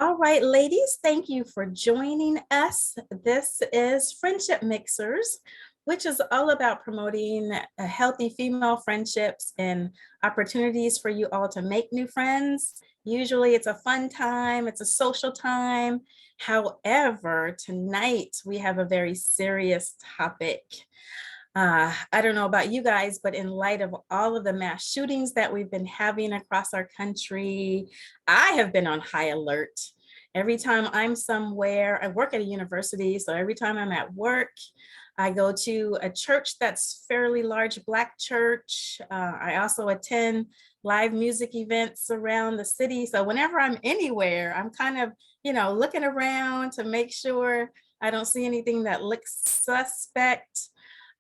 All right, ladies, thank you for joining us. This is Friendship Mixers, which is all about promoting healthy female friendships and opportunities for you all to make new friends. Usually it's a fun time, it's a social time. However, tonight we have a very serious topic. I don't know about you guys, but in light of all of the mass shootings that we've been having across our country, I have been on high alert. Every time I'm somewhere, I work at a university, so every time I'm at work, I go to a church that's fairly large, Black church. I also attend live music events around the city. So whenever I'm anywhere, I'm kind of, looking around to make sure I don't see anything that looks suspect.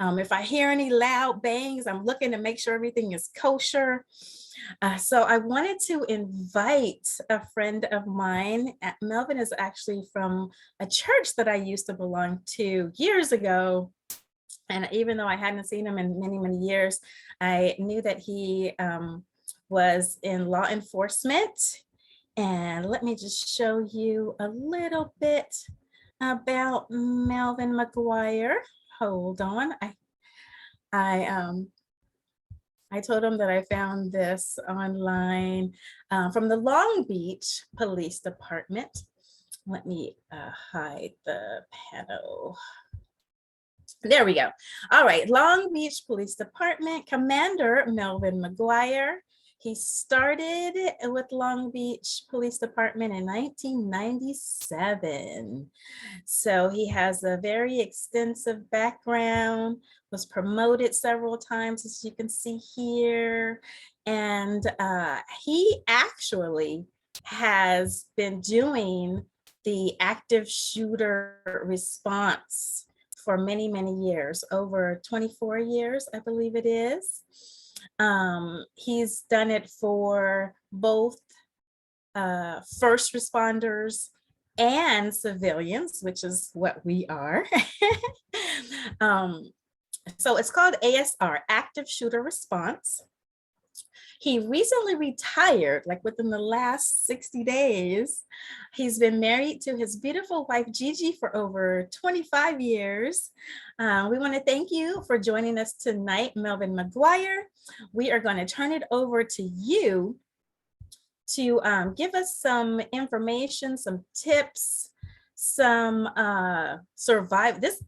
If I hear any loud bangs, I'm looking to make sure everything is kosher. So I wanted to invite a friend of mine. Melvin is actually from a church that I used to belong to years ago. And even though I hadn't seen him in many, many years, I knew that he was in law enforcement. And let me just show you a little bit about Melvin McGuire. Hold on. I I told him that I found this online from the Long Beach Police Department. Let me hide the panel. There we go. All right, Long Beach Police Department Commander Melvin McGuire. He started with Long Beach Police Department in 1997. So he has a very extensive background, was promoted several times, as you can see here. And he actually has been doing the active shooter response for many, many years, over 24 years, I believe it is. He's done it for both first responders and civilians, which is what we are. So it's called ASR, Active Shooter Response. He recently retired, like within the last 60 days. He's been married to his beautiful wife, Gigi, for over 25 years. We want to thank you for joining us tonight, Melvin McGuire. We are going to turn it over to you to give us some information, some tips, some survive. This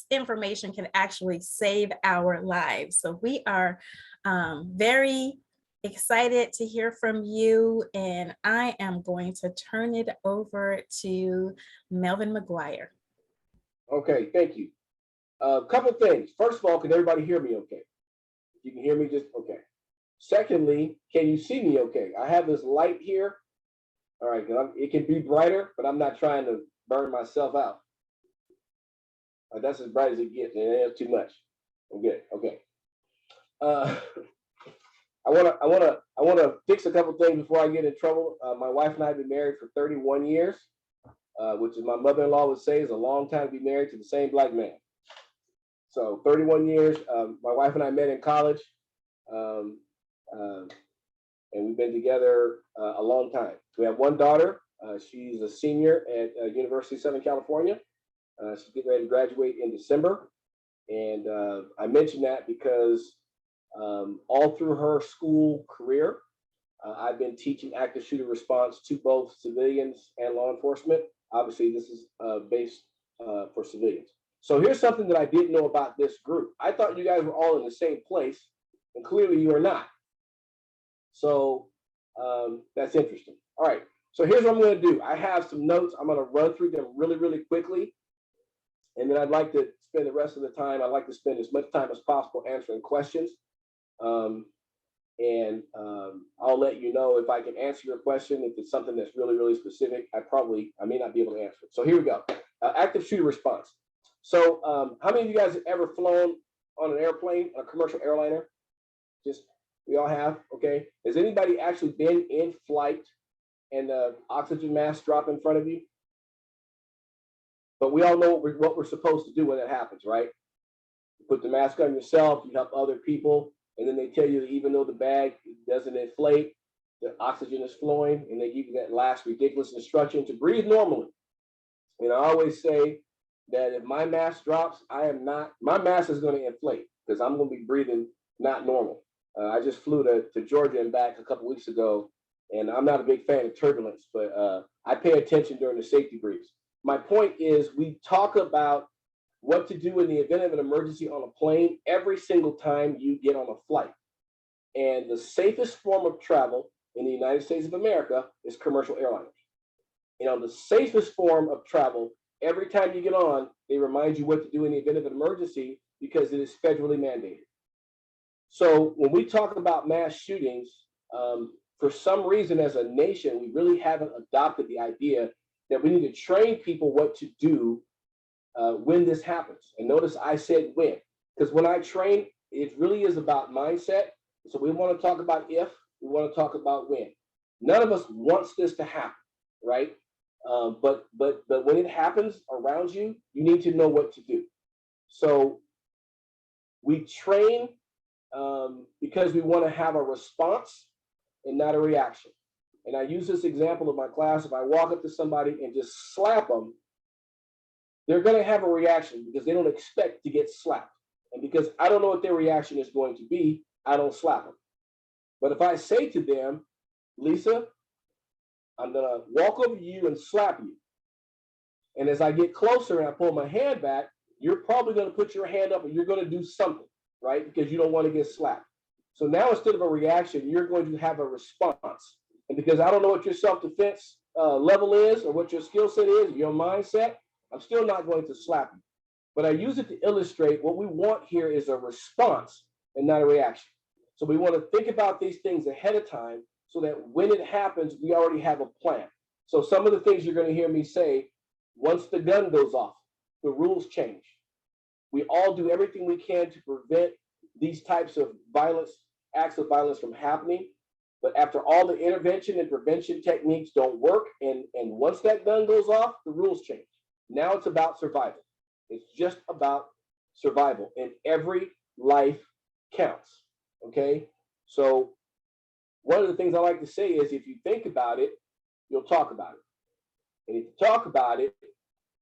information can actually save our lives. So we are very excited to hear from you, and I am going to turn it over to Melvin McGuire. Okay, thank you. A couple of things. First of all, can everybody hear me okay? You can hear me just okay. Secondly, can you see me okay? I have this light here. All right, it can be brighter, but I'm not trying to burn myself out. That's as bright as it gets, and it's too much. I'm good. Okay. I wanna fix a couple things before I get in trouble. My wife and I have been married for 31 years, which is my mother-in-law would say is a long time to be married to the same Black man. So 31 years. My wife and I met in college, and we've been together a long time. We have one daughter. She's a senior at University of Southern California. She's getting ready to graduate in December. And I mention that because all through her school career, I've been teaching active shooter response to both civilians and law enforcement. Obviously, this is based for civilians. So here's something that I didn't know about this group. I thought you guys were all in the same place, and clearly you are not. So that's interesting. All right, so here's what I'm gonna do. I have some notes. I'm gonna run through them really, really quickly. And then I'd like to spend the rest of the time, I'd like to spend as much time as possible answering questions. I'll let you know if I can answer your question. If it's something that's really, really specific, I may not be able to answer it. So here we go. Active shooter response. So how many of you guys have ever flown on an airplane, a commercial airliner? Just, we all have, okay. Has anybody actually been in flight and the oxygen mask drop in front of you? But we all know what we're supposed to do when that happens, right? You put the mask on yourself, you help other people, and then they tell you that even though the bag doesn't inflate, the oxygen is flowing, and they give you that last ridiculous instruction to breathe normally. And I always say that if my mask drops, my mask is going to inflate because I'm going to be breathing not normal. I just flew to Georgia and back a couple weeks ago, and I'm not a big fan of turbulence, but I pay attention during the safety briefs. My point is, we talk about what to do in the event of an emergency on a plane every single time you get on a flight. And the safest form of travel in the United States of America is commercial airliners. The safest form of travel, every time you get on, they remind you what to do in the event of an emergency because it is federally mandated. So when we talk about mass shootings, for some reason as a nation, we really haven't adopted the idea that we need to train people what to do when this happens. And notice I said when, because when I train, it really is about mindset. So we want to talk about if, we want to talk about when. None of us wants this to happen, right? But when it happens around you, you need to know what to do. So we train because we want to have a response and not a reaction. And I use this example in my class. If I walk up to somebody and just slap them, they're going to have a reaction because they don't expect to get slapped. And because I don't know what their reaction is going to be, I don't slap them. But if I say to them, Lisa, I'm going to walk over you and slap you. And as I get closer and I pull my hand back, you're probably going to put your hand up and you're going to do something, right? Because you don't want to get slapped. So now instead of a reaction, you're going to have a response. And because I don't know what your self-defense level is or what your skill set is, your mindset, I'm still not going to slap you. But I use it to illustrate what we want here is a response and not a reaction. So we want to think about these things ahead of time so that when it happens, we already have a plan. So some of the things you're going to hear me say, once the gun goes off, the rules change. We all do everything we can to prevent these types of violence, acts of violence from happening. But after all the intervention and prevention techniques don't work, and once that gun goes off, the rules change. Now it's about survival. It's just about survival, and every life counts, okay? So one of the things I like to say is if you think about it, you'll talk about it. And if you talk about it,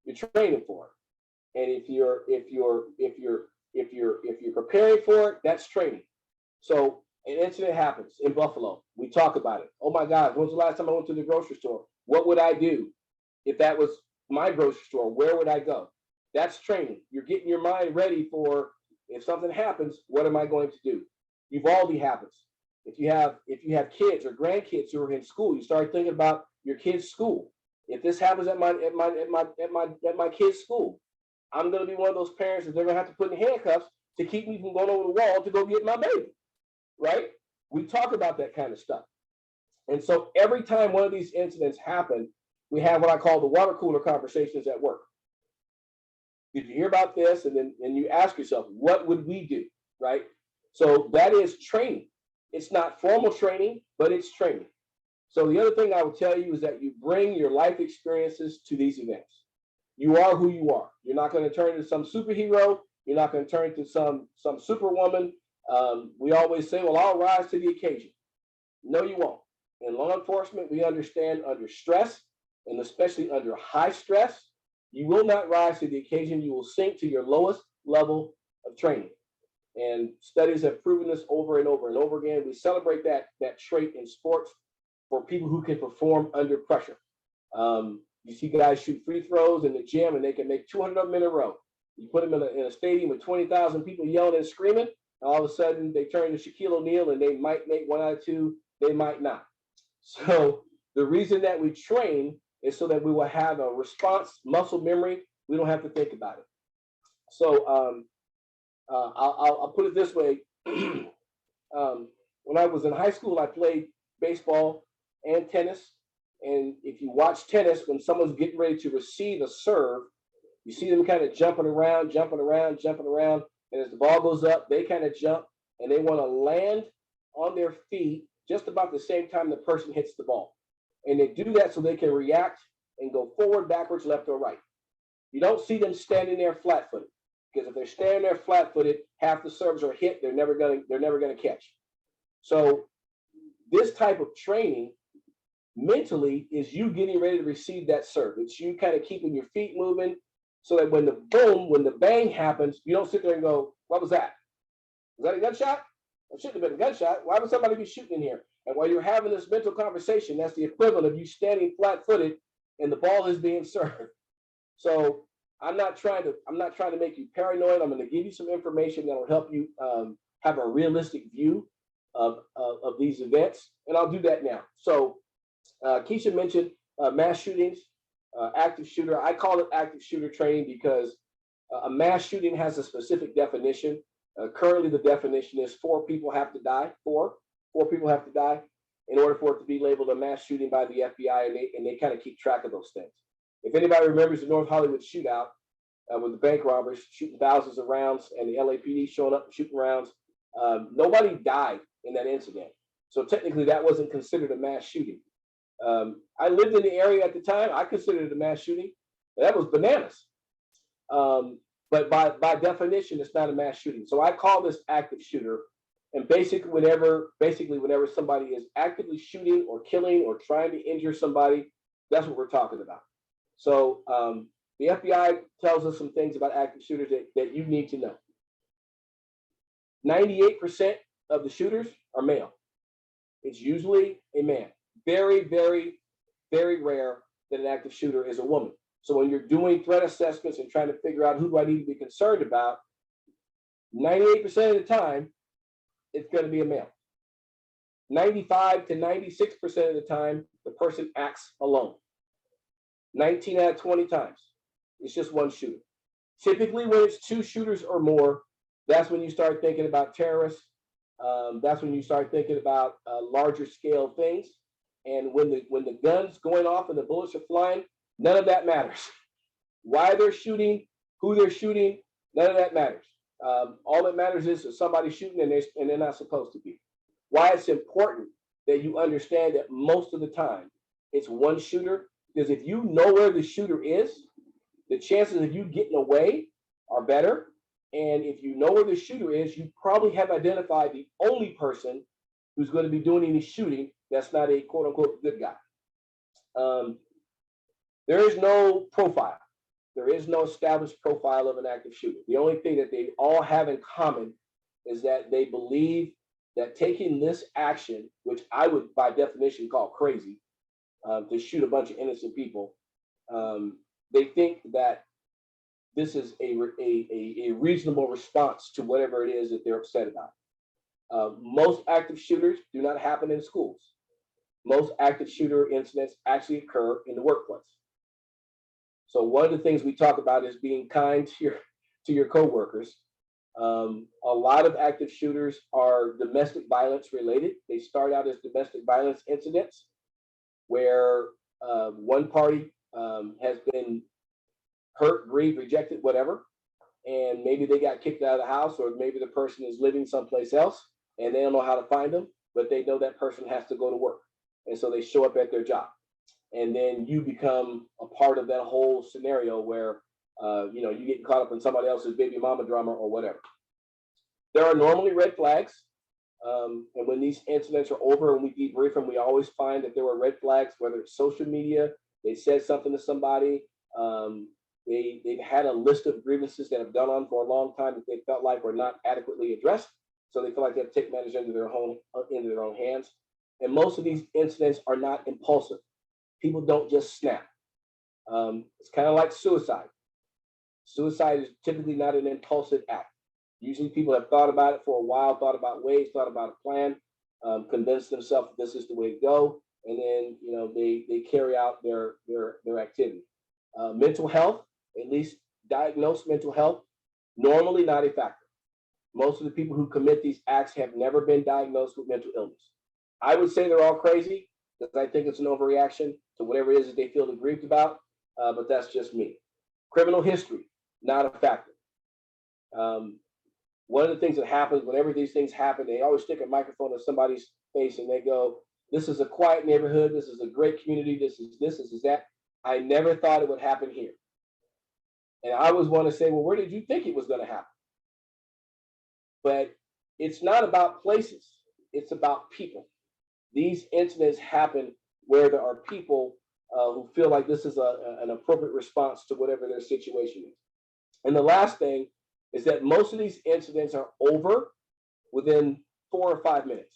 you're training for it. And if you're preparing for it, that's training. So an incident happens in Buffalo. We talk about it. Oh my God, when was the last time I went to the grocery store? What would I do if that was my grocery store? Where would I go? That's training. You're getting your mind ready for if something happens, what am I going to do? Uvalde happens. If you have kids or grandkids who are in school, you start thinking about your kids' school. If this happens at my kid's school, I'm going to be one of those parents that they're going to have to put in handcuffs to keep me from going over the wall to go get my baby, right? We talk about that kind of stuff. And so every time one of these incidents happen, we have what I call the water cooler conversations at work. Did you hear about this? And then you ask yourself, what would we do, right? So that is training. It's not formal training, but it's training. So the other thing I would tell you is that you bring your life experiences to these events. You are who you are. You're not going to turn into some superhero. You're not going to turn into some superwoman. We always say, well, I'll rise to the occasion. No, you won't. In law enforcement, we understand under stress, and especially under high stress, you will not rise to the occasion. You will sink to your lowest level of training. And studies have proven this over and over and over again. We celebrate that trait in sports for people who can perform under pressure. You see guys shoot free throws in the gym and they can make 200 of them in a row. You put them in a stadium with 20,000 people yelling and screaming, and all of a sudden they turn to Shaquille O'Neal and they might make 1 out of 2, they might not. So the reason that we train is so that we will have a response, muscle memory. We don't have to think about it. So I'll put it this way. When I was in high school, I played baseball and tennis. And if you watch tennis, when someone's getting ready to receive a serve, you see them kind of jumping around. And as the ball goes up, they kind of jump and they want to land on their feet just about the same time the person hits the ball. And they do that so they can react and go forward, backwards, left, or right. You don't see them standing there flat-footed, because if they're standing there flat-footed, half the serves are hit. They're never gonna catch. So this type of training mentally is you getting ready to receive that serve. It's you kind of keeping your feet moving so that when the boom, when the bang happens, you don't sit there and go, what was that? Was that a gunshot? It shouldn't have been a gunshot. Why would somebody be shooting in here? And while you're having this mental conversation, that's the equivalent of you standing flat-footed and the ball is being served. So I'm not trying to make you paranoid. I'm going to give you some information that will help you have a realistic view of these events, and I'll do that now. So Keisha mentioned mass shootings, active shooter. I call it active shooter training because a mass shooting has a specific definition. Currently, the definition is 4 people have to die. Four people have to die in order for it to be labeled a mass shooting by the FBI, and they kind of keep track of those things. If anybody remembers the North Hollywood shootout with the bank robbers shooting thousands of rounds and the LAPD showing up and shooting rounds, nobody died in that incident. So technically, that wasn't considered a mass shooting. I lived in the area at the time. I considered it a mass shooting. That was bananas. But by definition, it's not a mass shooting. So I call this active shooter. And basically, whenever somebody is actively shooting or killing or trying to injure somebody, that's what we're talking about. So the FBI tells us some things about active shooters that you need to know. 98% of the shooters are male. It's usually a man. Very, very, very rare that an active shooter is a woman. So when you're doing threat assessments and trying to figure out who do I need to be concerned about, 98% of the time, it's going to be a male. 95 to 96% of the time, the person acts alone. 19 out of 20 times, it's just one shooter. Typically, when it's 2 shooters or more, that's when you start thinking about terrorists. That's when you start thinking about larger scale things. And when the gun's going off and the bullets are flying, none of that matters. Why they're shooting, who they're shooting, none of that matters. All that matters is that somebody's shooting and they're not supposed to be. Why it's important that you understand that most of the time it's one shooter, because if you know where the shooter is, the chances of you getting away are better. And if you know where the shooter is, you probably have identified the only person who's going to be doing any shooting that's not a quote unquote good guy. There is no profile. There is no established profile of an active shooter. The only thing that they all have in common is that they believe that taking this action, which I would by definition call crazy, to shoot a bunch of innocent people, they think that this is a reasonable response to whatever it is that they're upset about. Most active shooters do not happen in schools. Most active shooter incidents actually occur in the workplace. So one of the things we talk about is being kind to your coworkers. A lot of active shooters are domestic violence related. They start out as domestic violence incidents where one party has been hurt, grieved, rejected, whatever, and maybe they got kicked out of the house, or maybe the person is living someplace else and they don't know how to find them, but they know that person has to go to work, and so they show up at their job, and then you become a part of that whole scenario where you get caught up in somebody else's baby mama drama or whatever. There are normally red flags, and when these incidents are over and we debrief them, we always find that there were red flags, whether it's social media, they said something to somebody, they've had a list of grievances that have gone on for a long time that they felt like were not adequately addressed, so they feel like they have to take matters into their own hands. And most of these incidents are not impulsive. People don't just snap. It's kind of like suicide. Suicide is typically not an impulsive act. Usually people have thought about it for a while, thought about ways, thought about a plan, convinced themselves that this is the way to go, and then they carry out their activity. Mental health, at least diagnosed mental health, normally not a factor. Most of the people who commit these acts have never been diagnosed with mental illness. I would say they're all crazy because I think it's an overreaction to whatever it is that they feel aggrieved about, but that's just me. Criminal history, not a factor. One of the things that happens whenever these things happen, they always stick a microphone in somebody's face and they go, "This is a quiet neighborhood. This is a great community. This is that." I never thought it would happen here. And I always want to say, well, where did you think it was going to happen? But it's not about places. It's about people. these incidents happen where there are people who feel like this is an appropriate response to whatever their situation is. And the last thing is that most of these incidents are over within 4 or 5 minutes.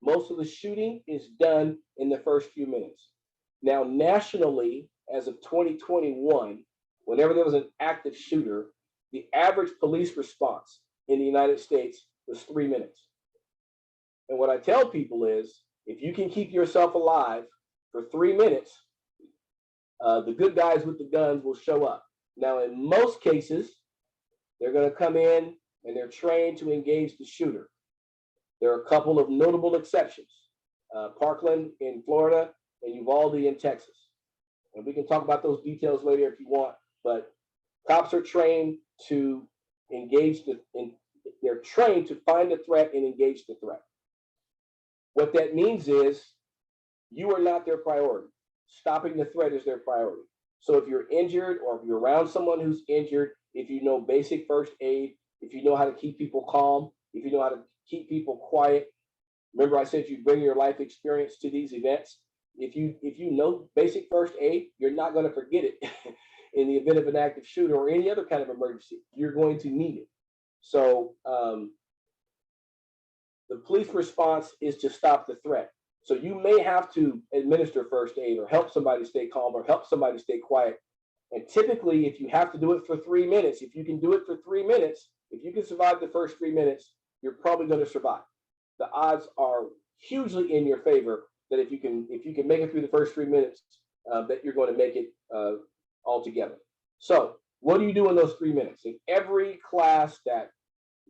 Most of the shooting is done in the first few minutes. Now, nationally, as of 2021, whenever there was an active shooter, the average police response in the United States was 3 minutes. And what I tell people is, if you can keep yourself alive for 3 minutes, the good guys with the guns will show up. Now, in most cases, they're going to come in and they're trained to engage the shooter. There are a couple of notable exceptions, Parkland in Florida and Uvalde in Texas. And we can talk about those details later if you want, but cops are trained to engage they're trained to find the threat and engage the threat. What that means is you are not their priority. Stopping the threat is their priority. So if you're injured or if you're around someone who's injured, if you know basic first aid, if you know how to keep people calm, if you know how to keep people quiet, remember I said you bring your life experience to these events. If you know basic first aid, you're not going to forget it in the event of an active shooter or any other kind of emergency. You're going to need it. So the police response is to stop the threat. So you may have to administer first aid or help somebody stay calm or help somebody stay quiet. And typically, if you have to do it for 3 minutes, if you can do it for 3 minutes, if you can survive the first 3 minutes, you're probably going to survive. The odds are hugely in your favor that if you can make it through the first 3 minutes, that you're going to make it altogether. So what do you do in those 3 minutes? In every class that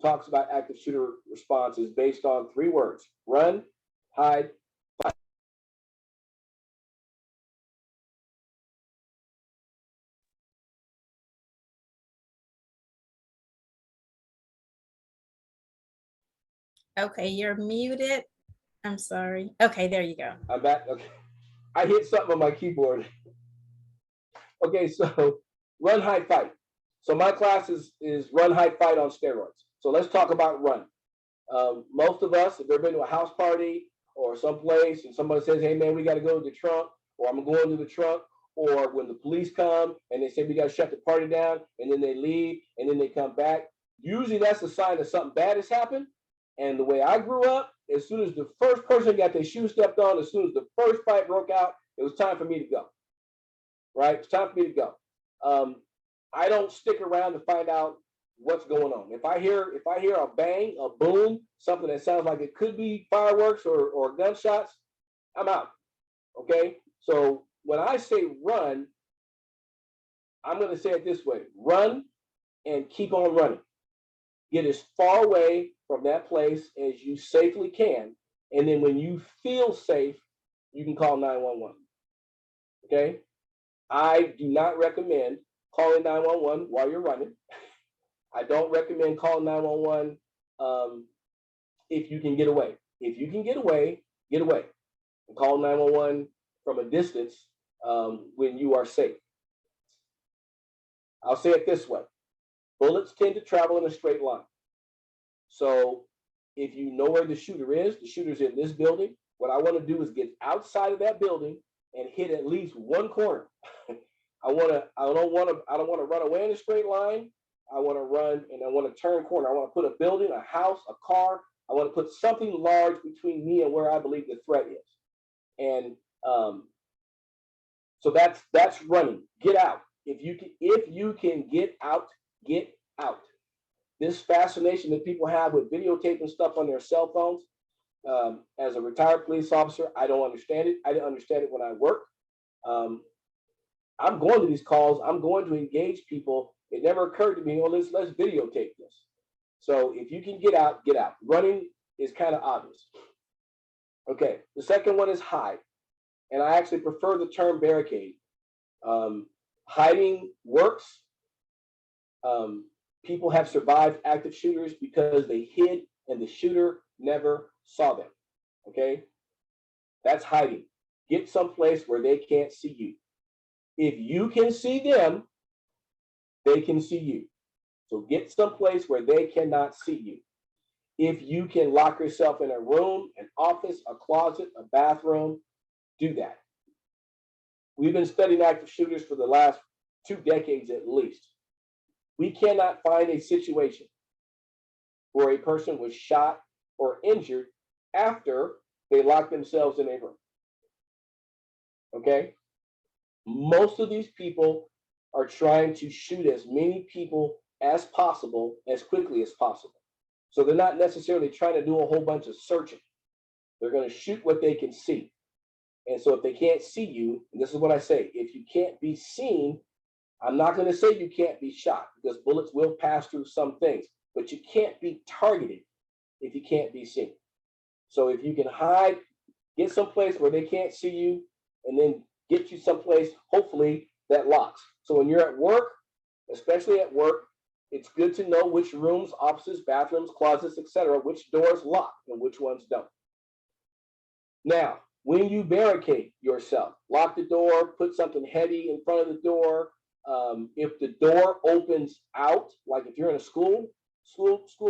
talks about active shooter response is based on 3 words: run, hide, fight. Okay, you're muted. I'm sorry. Okay, there you go. I'm back. Okay. I hit something on my keyboard. Okay, so run, hide, fight. So my class is run, hide, fight on steroids. So let's talk about run. Most of us have ever been to a house party or someplace and somebody says, hey man, we got to go to the trunk, or I'm going to the trunk, or when the police come and they say we got to shut the party down, and then they leave and then they come back. Usually that's a sign that something bad has happened. And the way I grew up, as soon as the first person got their shoe stepped on, as soon as the first fight broke out, it was time for me to go. Right? It's time for me to go. I don't stick around to find out what's going on. If I hear a bang, a boom, something that sounds like it could be fireworks or gunshots, I'm out. Okay? So when I say run, I'm going to say it this way: run and keep on running. Get as far away from that place as you safely can. And then when you feel safe, you can call 911. Okay? I do not recommend calling 911 while you're running. I don't recommend calling 911 if you can get away. If you can get away, get away. And call 911 from a distance when you are safe. I'll say it this way: bullets tend to travel in a straight line. So if you know where the shooter's in this building. What I want to do is get outside of that building and hit at least one corner. I don't want to run away in a straight line. I want to run and I want to turn corner. I want to put a building, a house, a car. I want to put something large between me and where I believe the threat is. And so that's running. Get out. If you can get out, get out. This fascination that people have with videotaping stuff on their cell phones, as a retired police officer, I don't understand it. I didn't understand it when I worked. I'm going to these calls. I'm going to engage people. It never occurred to me, well, let's videotape this. So if you can get out, get out. Running is kind of obvious. Okay, the second one is hide. And I actually prefer the term barricade. Hiding works. People have survived active shooters because they hid and the shooter never saw them. Okay, that's hiding. Get someplace where they can't see you. If you can see them, they can see you. So get someplace where they cannot see you. If you can lock yourself in a room, an office, a closet, a bathroom, do that. We've been studying active shooters for the last 2 decades at least. We cannot find a situation where a person was shot or injured after they locked themselves in a room. Okay? Most of these people are trying to shoot as many people as possible, as quickly as possible. So they're not necessarily trying to do a whole bunch of searching. They're going to shoot what they can see. And so if they can't see you, and this is what I say, if you can't be seen, I'm not going to say you can't be shot, because bullets will pass through some things, but you can't be targeted if you can't be seen. So if you can hide, get someplace where they can't see you, and then get you someplace, hopefully, that locks. So when you're at work, especially at work, it's good to know which rooms, offices, bathrooms, closets, etc., which doors lock and which ones don't. Now, when you barricade yourself, lock the door, put something heavy in front of the door. If the door opens out, like if you're in a school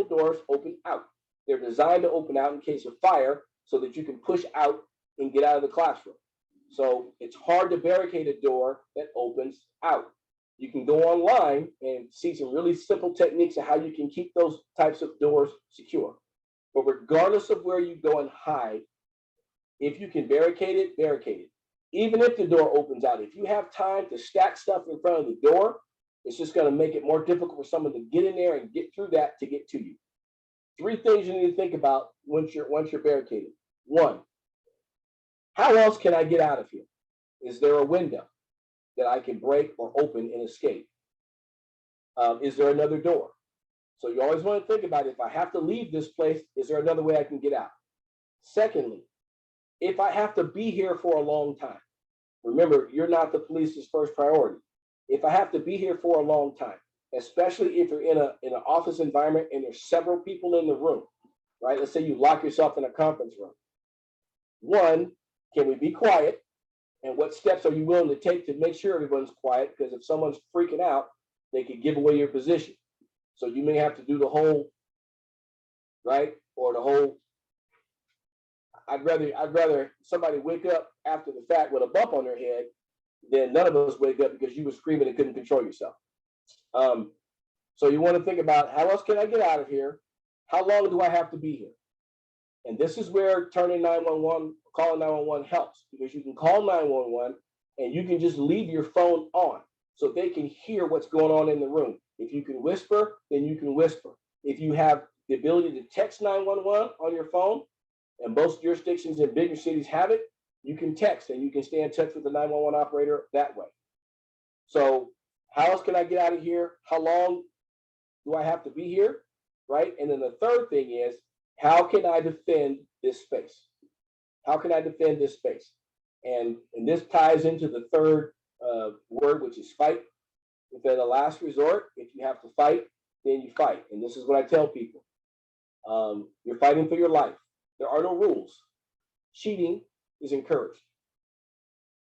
doors open out. They're designed to open out in case of fire so that you can push out and get out of the classroom. So it's hard to barricade a door that opens out. You can go online and see some really simple techniques of how you can keep those types of doors secure. But regardless of where you go and hide, if you can barricade it, barricade it. Even if the door opens out, if you have time to stack stuff in front of the door, it's just going to make it more difficult for someone to get in there and get through that to get to you. 3 things you need to think about once you're barricaded. 1, how else can I get out of here? Is there a window that I can break or open and escape? Is there another door? So you always want to think about, if I have to leave this place, is there another way I can get out? Secondly, if I have to be here for a long time, remember, you're not the police's first priority. If I have to be here for a long time, especially if you're in an office environment and there's several people in the room, right? Let's say you lock yourself in a conference room. 1, can we be quiet? And what steps are you willing to take to make sure everyone's quiet? Because if someone's freaking out, they could give away your position. So you may have to do the whole, right? Or the whole, I'd rather somebody wake up after the fact with a bump on their head than none of us wake up because you were screaming and couldn't control yourself. So you want to think about, how else can I get out of here? How long do I have to be here? And this is where calling 911 helps, because you can call 911 and you can just leave your phone on so they can hear what's going on in the room. If you can whisper, then you can whisper. If you have the ability to text 911 on your phone, and most jurisdictions in bigger cities have it, you can text and you can stay in touch with the 911 operator that way. So how else can I get out of here? How long do I have to be here, right? And then the third thing is, how can I defend this space? How can I defend this space? And this ties into the third word, which is fight. If at the last resort, if you have to fight, then you fight. And this is what I tell people. You're fighting for your life. There are no rules. Cheating is encouraged,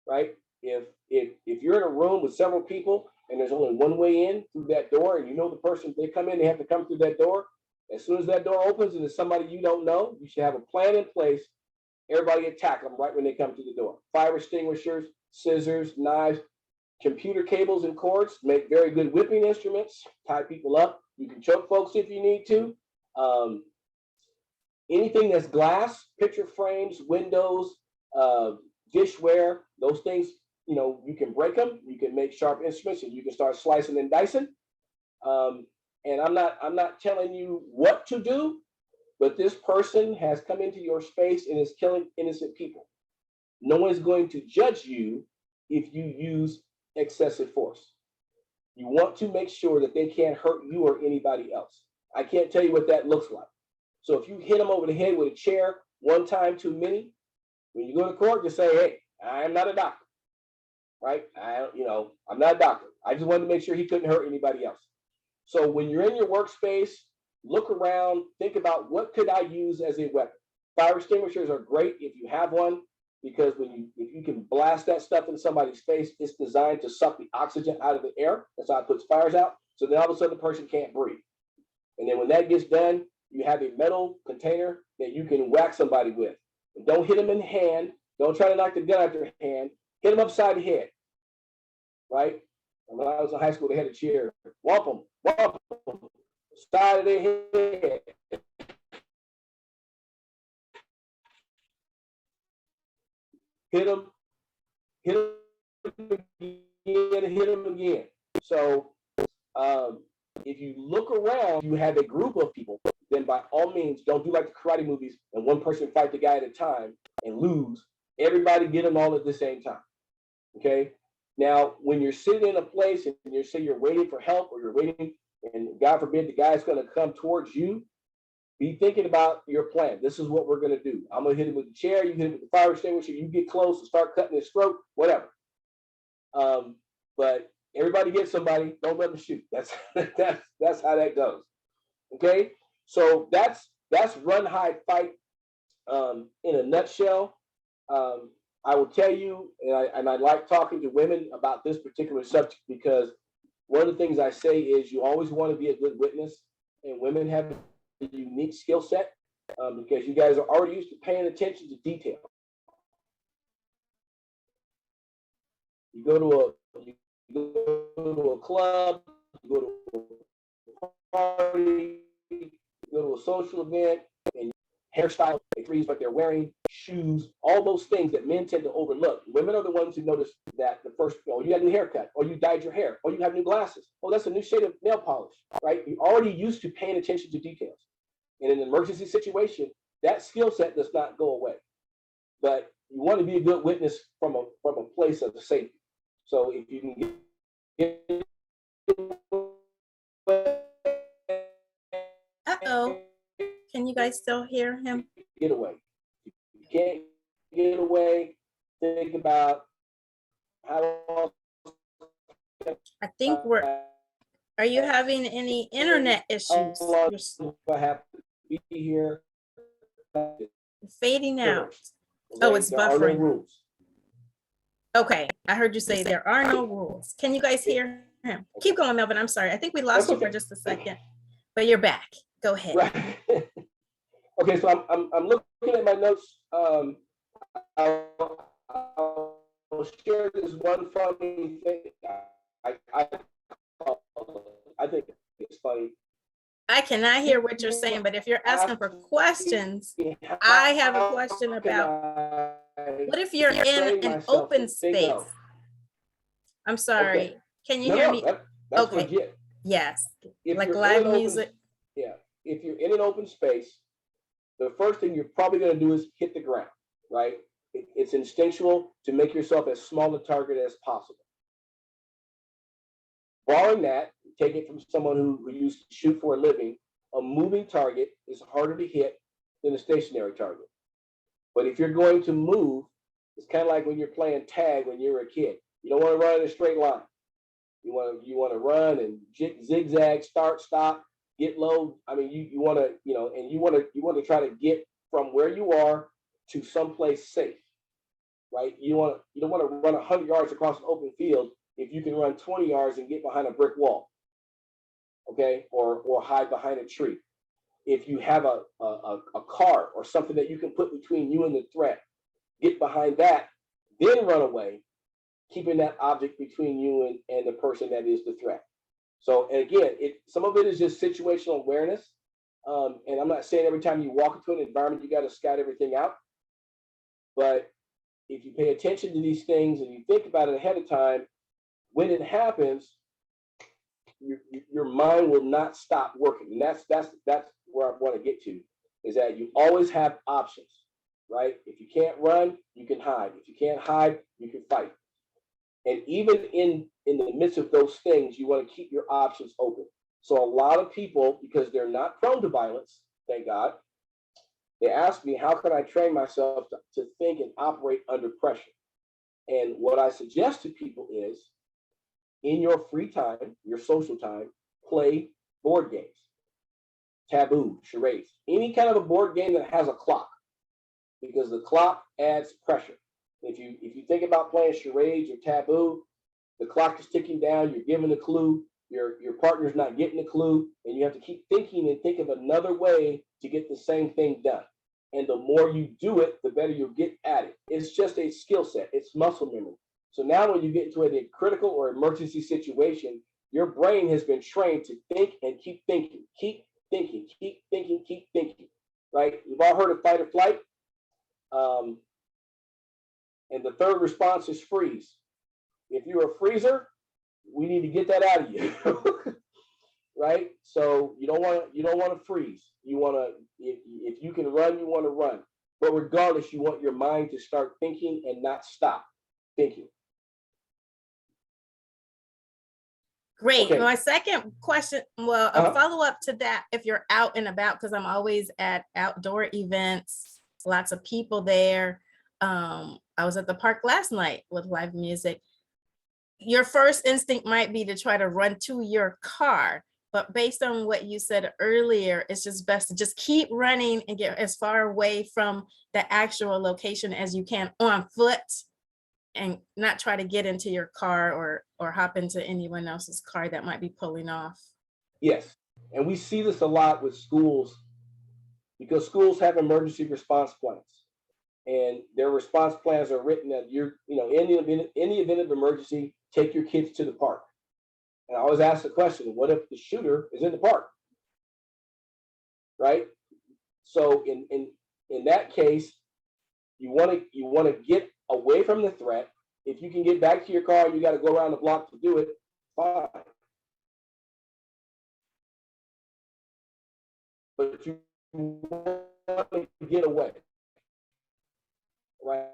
right? If you're in a room with several people and there's only one way in through that door, and you know the person, they come in, they have to come through that door. As soon as that door opens and it's somebody you don't know, you should have a plan in place. Everybody attack them right when they come through the door. Fire extinguishers, scissors, knives, computer cables and cords make very good whipping instruments. Tie people up. You can choke folks if you need to. Anything that's glass, picture frames, windows, dishware, those things, you can break them. You can make sharp instruments and you can start slicing and dicing. And I'm not telling you what to do, but this person has come into your space and is killing innocent people. No one's going to judge you if you use excessive force. You want to make sure that they can't hurt you or anybody else. I can't tell you what that looks like. So if you hit them over the head with a chair one time too many, when you go to court, just say, hey, I'm not a doctor, right? I'm not a doctor. I just wanted to make sure he couldn't hurt anybody else. So when you're in your workspace, look around, think about, what could I use as a weapon? Fire extinguishers are great if you have one, because if you can blast that stuff in somebody's face, it's designed to suck the oxygen out of the air. That's how it puts fires out. So then all of a sudden the person can't breathe. And then when that gets done, you have a metal container that you can whack somebody with. And don't hit them in the hand. Don't try to knock the gun out their hand. Hit them upside the head, right? And when I was in high school, they had a cheer. Whomp them, side of their head. Hit them again, and hit them again. So if you look around, you have a group of people, then by all means, don't do like the karate movies and one person fight the guy at a time and lose. Everybody get them all at the same time, okay? Now, when you're sitting in a place and you're waiting for help, or you're waiting, and God forbid the guy's going to come towards you, be thinking about your plan. This is what we're going to do. I'm going to hit him with the chair. You hit him with the fire extinguisher. You get close and start cutting his throat, whatever. But everybody get somebody. Don't let them shoot. That's how that goes. Okay. So that's run, hide, fight in a nutshell. I will tell you, and I like talking to women about this particular subject, because one of the things I say is you always want to be a good witness, and women have a unique skill set because you guys are already used to paying attention to detail. You go to a club, you go to a party, you go to a social event, and hairstyle, but they're wearing shoes, all those things that men tend to overlook. Women are the ones who notice that the first, oh, you got a new haircut, or you dyed your hair, or you have new glasses. Oh, that's a new shade of nail polish, right? You're already used to paying attention to details. In an emergency situation, that skill set does not go away. But you want to be a good witness from a place of safety. So if you can get Uh-oh. Can you guys still hear him? Get away. If you can't get away, think about how. I think are you having any internet issues? I have to be here. Fading out. Oh, it's buffering. No rules. Okay, I heard you say there are no rules. Can you guys hear him? Keep going, Melvin. I'm sorry. I think we lost you for just a second, but you're back. Go ahead. Right. Okay, so I'm looking at my notes. I'll share this one funny thing. I think it's funny. I cannot hear what you're saying, but if you're asking for questions, I have a question about what if you're in an open space? I'm sorry. Okay. Can you hear me? That's okay. Legit. Yes. Like live music. Yeah. If you're in an open space, the first thing you're probably going to do is hit the ground, right? It's instinctual to make yourself as small a target as possible. Barring that, take it from someone who used to shoot for a living, a moving target is harder to hit than a stationary target. But if you're going to move, it's kind of like when you're playing tag when you were a kid. You don't want to run in a straight line. You want to run and zigzag, start, stop, get low. I mean, you want to, and you want to try to get from where you are to someplace safe, right? You don't want to run 100 yards across an open field if you can run 20 yards and get behind a brick wall, okay, or hide behind a tree. If you have a car or something that you can put between you and the threat, get behind that, then run away, keeping that object between you and the person that is the threat. So, and again, some of it is just situational awareness. And I'm not saying every time you walk into an environment, you got to scout everything out. But if you pay attention to these things and you think about it ahead of time, when it happens, your mind will not stop working. And that's where I want to get to, is that you always have options, right? If you can't run, you can hide. If you can't hide, you can fight. And even in the midst of those things, you want to keep your options open. So a lot of people, because they're not prone to violence, thank God, they ask me, how can I train myself to think and operate under pressure? And what I suggest to people is, in your free time, your social time, play board games, taboo, charades, any kind of a board game that has a clock, because the clock adds pressure. If you think about playing charades or taboo, the clock is ticking down, you're given a clue, your partner's not getting the clue, and you have to keep thinking and think of another way to get the same thing done. And the more you do it, the better you'll get at it. It's just a skill set. It's muscle memory. So now when you get into a critical or emergency situation, your brain has been trained to think and keep thinking, keep thinking, keep thinking, keep thinking, right? You've all heard of fight or flight. And the third response is freeze. If you're a freezer, we need to get that out of you, right? So you don't want to freeze. You want to, if you can run, you want to run. But regardless, you want your mind to start thinking and not stop thinking. Great. Okay. My second question, well, a follow-up to that, if you're out and about, because I'm always at outdoor events, lots of people there. I was at the park last night with live music. Your first instinct might be to try to run to your car, but based on what you said earlier, it's just best to just keep running and get as far away from the actual location as you can on foot, and not try to get into your car or hop into anyone else's car that might be pulling off. Yes, and we see this a lot with schools, because schools have emergency response plans, and their response plans are written that in the event of emergency, take your kids to the park. And I always ask the question, what if the shooter is in the park? Right? So in that case, you want to get away from the threat. If you can get back to your car, you got to go around the block to do it, fine. But you want to get away, right?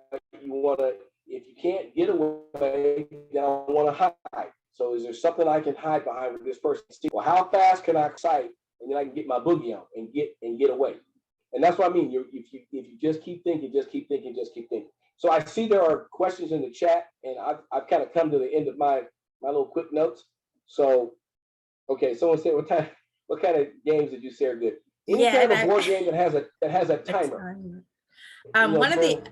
You want to, if you can't get away, then I want to hide. So is there something I can hide behind with this person? Well, how fast can I excite, and then I can get my boogie on and get away? And that's what I mean. If you just keep thinking, just keep thinking, just keep thinking. So I see there are questions in the chat, and I've kind of come to the end of my little quick notes. So, okay, someone said, what kind of games did you say are good? Any kind of board game that has a timer. One of the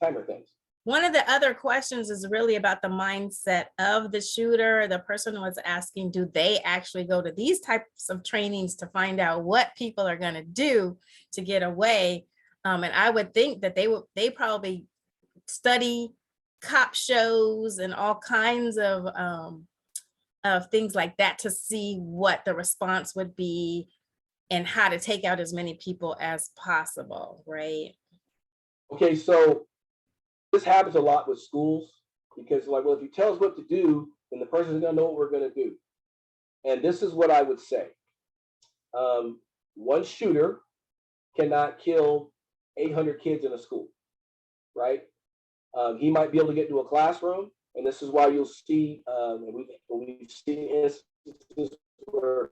timer things. One of the other questions is really about the mindset of the shooter. The person was asking, do they actually go to these types of trainings to find out what people are going to do to get away? And I would think that they probably study cop shows and all kinds of things like that to see what the response would be and how to take out as many people as possible, right? Okay, so this happens a lot with schools, because like, well, if you tell us what to do, then the person's gonna know what we're gonna do. And this is what I would say. One shooter cannot kill 800 kids in a school, right? He might be able to get to a classroom, and this is why you'll see, and we've seen instances where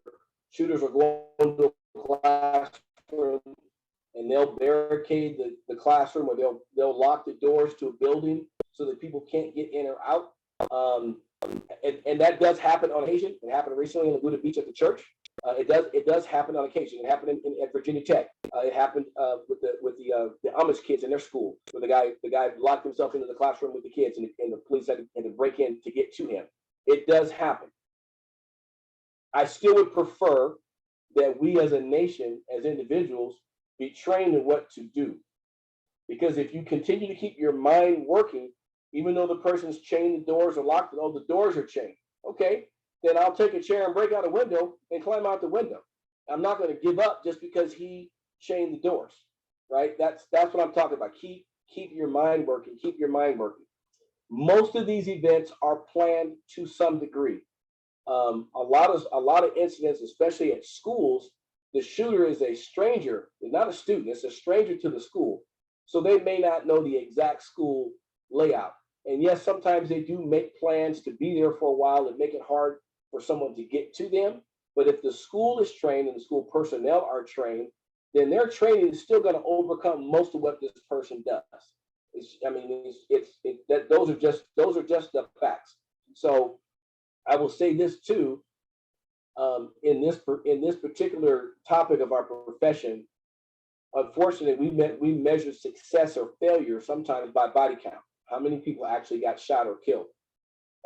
shooters are going to a classroom and they'll barricade the classroom, or they'll lock the doors to a building so that people can't get in or out. And that does happen on occasion. It happened recently in Laguna Beach at the church. It does happen on occasion. It happened at Virginia Tech. It happened with the Amish kids in their school, where the guy locked himself into the classroom with the kids, and the police had to break in to get to him. It does happen. I still would prefer that we as a nation, as individuals, be trained in what to do. Because if you continue to keep your mind working, even though the person's chained the doors or locked, oh, the doors are chained. Okay, then I'll take a chair and break out a window and climb out the window. I'm not going to give up just because he chained the doors, right? That's what I'm talking about. Keep your mind working. Keep your mind working. Most of these events are planned to some degree. A lot of incidents, especially at schools, the shooter is a stranger, not a student, it's a stranger to the school. So they may not know the exact school layout. And yes, sometimes they do make plans to be there for a while and make it hard for someone to get to them. But if the school is trained and the school personnel are trained, then their training is still going to overcome most of what this person does. Those are just the facts. So I will say this too. In this particular topic of our profession, unfortunately, we measure success or failure sometimes by body count. How many people actually got shot or killed?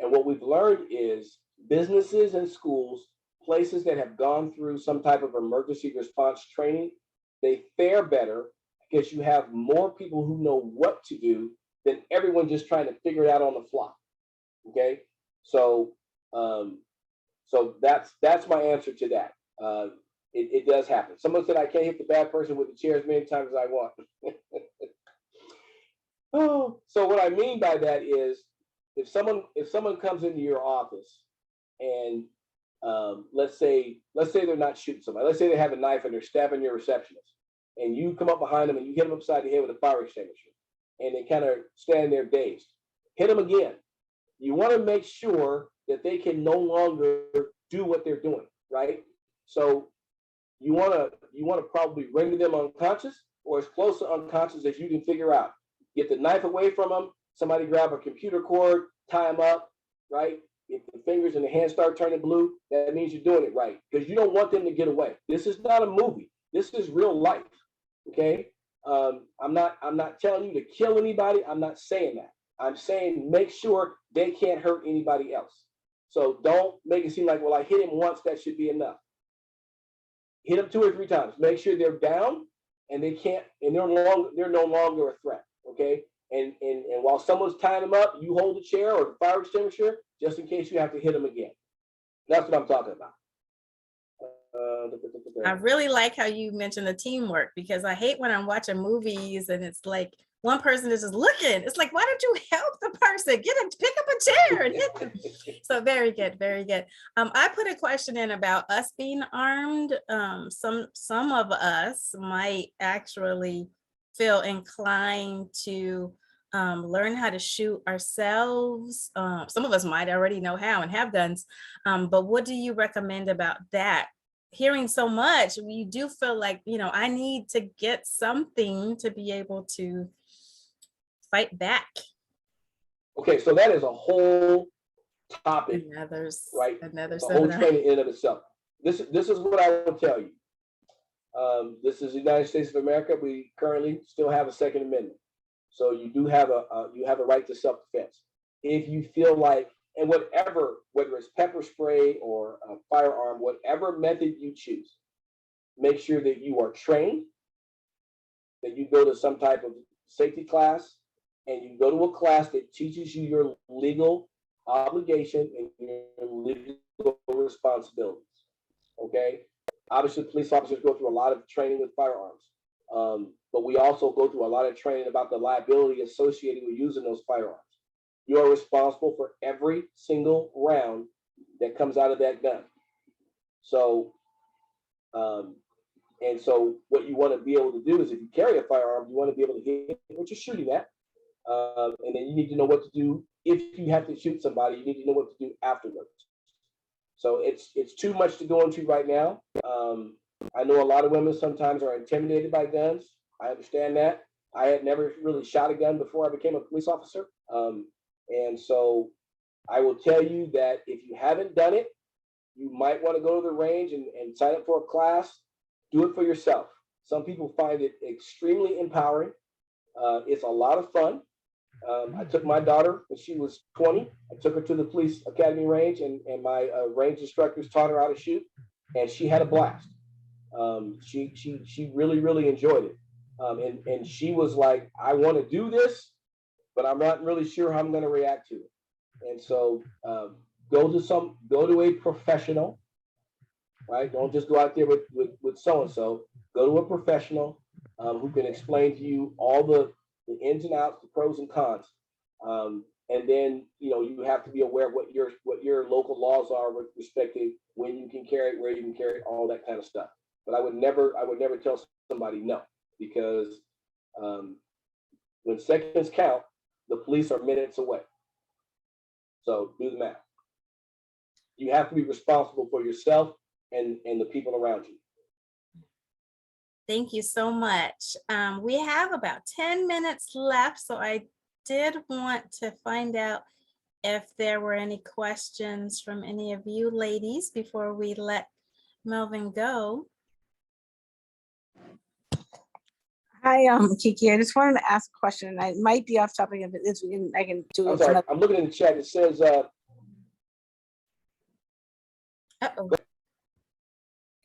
And what we've learned is businesses and schools, places that have gone through some type of emergency response training, they fare better because you have more people who know what to do than everyone just trying to figure it out on the fly. Okay, so so that's my answer to that. It does happen. Someone said I can't hit the bad person with the chair as many times as I want. Oh, so what I mean by that is if someone comes into your office and let's say they're not shooting somebody, let's say they have a knife and they're stabbing your receptionist, and you come up behind them and you hit them upside the head with a fire extinguisher, and they kind of stand there dazed. Hit them again. You want to make sure that they can no longer do what they're doing, right? So you want to probably render them unconscious or as close to unconscious as you can figure out. Get the knife away from them. Somebody grab a computer cord, tie them up, right? If the fingers and the hands start turning blue, that means you're doing it right, because you don't want them to get away. This is not a movie. This is real life. Okay. I'm not telling you to kill anybody. I'm not saying that. I'm saying make sure they can't hurt anybody else. So don't make it seem like, well, I hit him once, that should be enough. Hit them 2 or 3 times. Make sure they're down and they can't, and they're no longer a threat. Okay. And while someone's tying them up, you hold the chair or the fire extinguisher just in case you have to hit them again. That's what I'm talking about. I really like how you mentioned the teamwork, because I hate when I'm watching movies and it's like one person is just looking. It's like, why don't you help the person? Get him, pick up a chair and hit them. So very good, very good. I put a question in about us being armed. Some of us might actually feel inclined to learn how to shoot ourselves. Some of us might already know how and have guns. But what do you recommend about that? Hearing so much, you do feel like, I need to get something to be able to fight back. Okay, so that is a whole topic, right? Another a whole training in and of itself. This is what I will tell you. This is the United States of America. We currently still have a Second Amendment, so you do have a right to self-defense. If you feel like, and whatever, whether it's pepper spray or a firearm, whatever method you choose, make sure that you are trained, that you go to some type of safety class, and you go to a class that teaches you your legal obligation and your legal responsibilities. Okay? Obviously, police officers go through a lot of training with firearms, but we also go through a lot of training about the liability associated with using those firearms. You are responsible for every single round that comes out of that gun. So, and so what you want to be able to do is, if you carry a firearm, you want to be able to hit what you're shooting at. And then you need to know what to do. If you have to shoot somebody, you need to know what to do afterwards. So it's too much to go into right now. I know a lot of women sometimes are intimidated by guns. I understand that. I had never really shot a gun before I became a police officer. And so I will tell you that if you haven't done it, you might want to go to the range and sign up for a class. Do it for yourself. Some people find it extremely empowering. It's a lot of fun. I took my daughter when she was 20. I took her to the police academy range, and my range instructors taught her how to shoot, and she had a blast. She really, really enjoyed it. And she was like, I want to do this, but I'm not really sure how I'm going to react to it. And so go to a professional, right? Don't just go out there with so-and-so. Go to a professional who can explain to you all the ins and outs, the pros and cons. And then, you have to be aware of what your local laws are with respect to when you can carry it, where you can carry it, all that kind of stuff. But I would never tell somebody no, because when seconds count, the police are minutes away. So do the math. You have to be responsible for yourself and the people around you. Thank you so much. We have about 10 minutes left, so I did want to find out if there were any questions from any of you ladies before we let Melvin go. Hi, Kiki. I just wanted to ask a question. I might be off topic if it is. I can do it. I'm sorry. I'm looking in the chat. It says Uh-oh.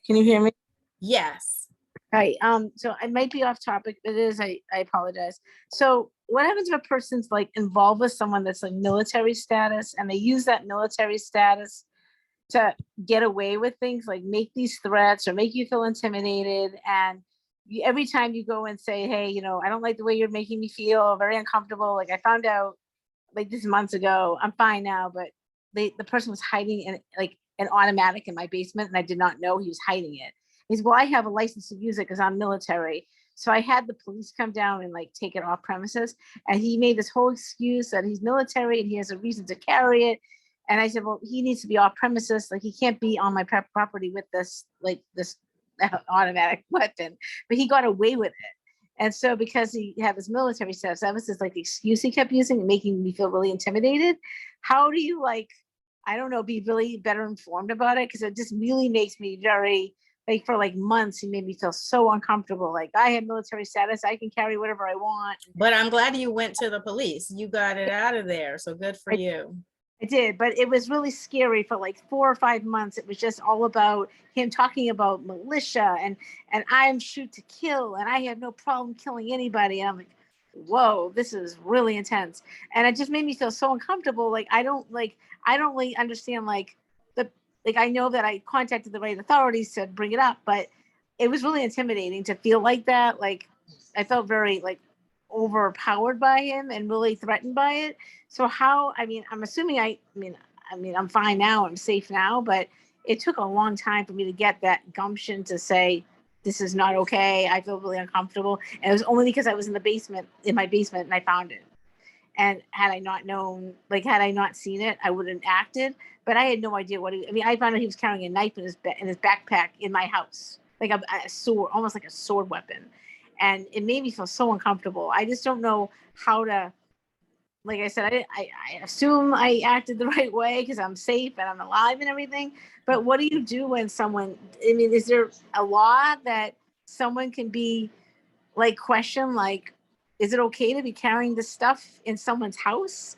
Can you hear me? Yes. Hi, so I might be off topic, but it is, I apologize. So what happens if a person's like involved with someone that's like military status and they use that military status to get away with things, like make these threats or make you feel intimidated, and every time you go and say, hey, I don't like the way you're making me feel, very uncomfortable. Like I found out like this months ago, I'm fine now, but the person was hiding in like an automatic in my basement and I did not know he was hiding it. He's, well, I have a license to use it because I'm military. So I had the police come down and like take it off premises. And he made this whole excuse that he's military and he has a reason to carry it. And I said, well, he needs to be off premises. Like he can't be on my property with this, like this automatic weapon, but he got away with it. And so because he had this military status, that was his like excuse he kept using and making me feel really intimidated. How do you like, I don't know, be really better informed about it? Because it just really makes me very, like for like months, he made me feel so uncomfortable. Like I have military status, I can carry whatever I want. But I'm glad you went to the police. You got it out of there. So good for you. I did, but it was really scary for like 4 or 5 months. It was just all about him talking about militia and I'm shoot to kill and I have no problem killing anybody. And I'm like, whoa, this is really intense. And it just made me feel so uncomfortable. Like I don't really understand like I know that I contacted the right authorities to bring it up, but it was really intimidating to feel like that. Like I felt very like overpowered by him and really threatened by it. So how, I mean, I'm assuming I mean, I'm fine now, I'm safe now, but it took a long time for me to get that gumption to say, this is not okay. I feel really uncomfortable. And it was only because I was in my basement and I found it. And had I not known, like, had I not seen it, I wouldn't have acted, but I had no idea I found out he was carrying a knife in his backpack in my house, like a sword, almost like a sword weapon. And it made me feel so uncomfortable. I just don't know how to, like I said, I assume I acted the right way because I'm safe and I'm alive and everything. But what do you do when someone, I mean, is there a law that someone can be like questioned, like, is it okay to be carrying this stuff in someone's house?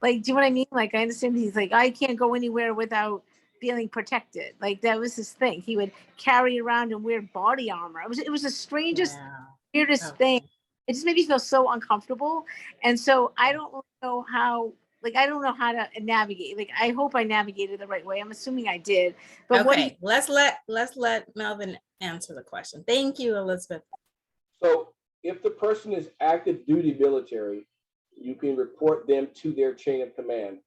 Like, do you know what I mean? Like, I understand he's like, I can't go anywhere without feeling protected. Like that was his thing. He would carry around and wear body armor. It was the strangest, weirdest thing. It just made me feel so uncomfortable. And so I don't really know how, like, I don't know how to navigate. Like, I hope I navigated the right way. I'm assuming I did. But okay, let's let Melvin answer the question. Thank you, Elizabeth. So if the person is active duty military, you can report them to their chain of command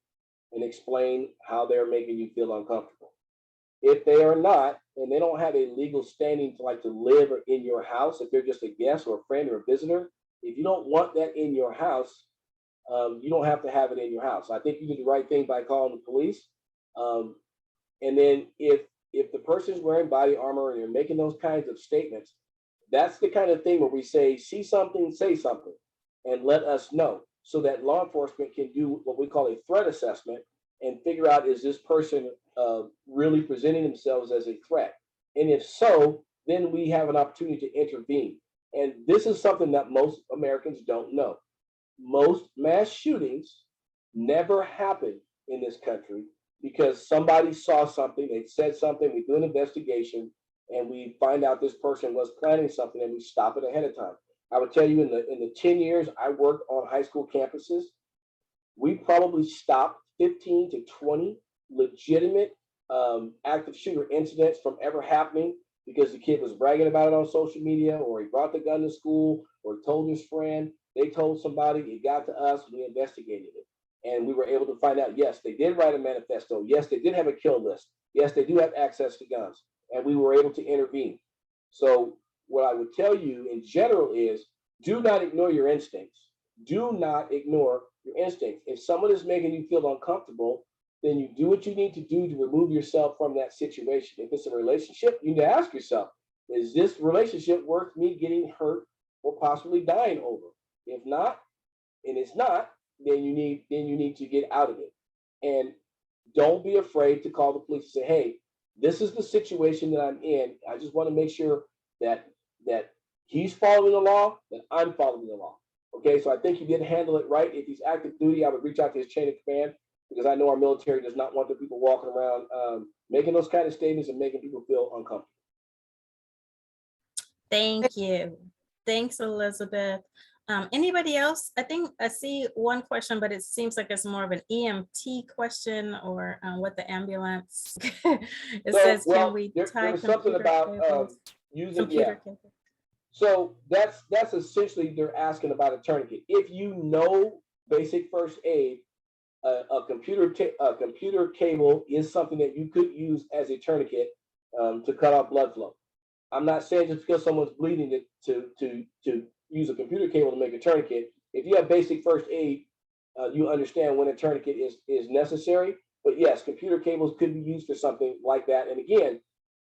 and explain how they're making you feel uncomfortable. If they are not, and they don't have a legal standing to live in your house, if they're just a guest or a friend or a visitor, if you don't want that in your house, you don't have to have it in your house. I think you did the right thing by calling the police. And then if the person's wearing body armor and they're making those kinds of statements, that's the kind of thing where we say, see something, say something, and let us know, so that law enforcement can do what we call a threat assessment and figure out, is this person really presenting themselves as a threat? And if so, then we have an opportunity to intervene. And this is something that most Americans don't know. Most mass shootings never happen in this country because somebody saw something, they said something, we do an investigation, and we find out this person was planning something and we stop it ahead of time. I would tell you in the 10 years I worked on high school campuses, we probably stopped 15 to 20 legitimate active shooter incidents from ever happening because the kid was bragging about it on social media, or he brought the gun to school, or he told his friend, they told somebody, it got to us, we investigated it. And we were able to find out, yes, they did write a manifesto. Yes, they did have a kill list. Yes, they do have access to guns. And we were able to intervene. So what I would tell you in general is, do not ignore your instincts. Do not ignore your instincts. If someone is making you feel uncomfortable, then you do what you need to do to remove yourself from that situation. If it's a relationship, you need to ask yourself, is this relationship worth me getting hurt or possibly dying over? If not, and it's not, then you need to get out of it. And don't be afraid to call the police and say, hey, this is the situation that I'm in. I just want to make sure that he's following the law, that I'm following the law. Okay, so I think you did handle it right. If he's active duty, I would reach out to his chain of command because I know our military does not want the people walking around making those kind of statements and making people feel uncomfortable. Thank you. Thanks, Elizabeth. Anybody else? I think I see one question, but it seems like it's more of an EMT question, or what the ambulance. It says, can we there tie was something computer about cables? using, Computer cables. So that's essentially, they're asking about a tourniquet. If you know basic first aid, a computer cable is something that you could use as a tourniquet to cut off blood flow. I'm not saying just because someone's bleeding to use a computer cable to make a tourniquet. If you have basic first aid, you understand when a tourniquet is necessary. But yes, computer cables could be used for something like that. And again,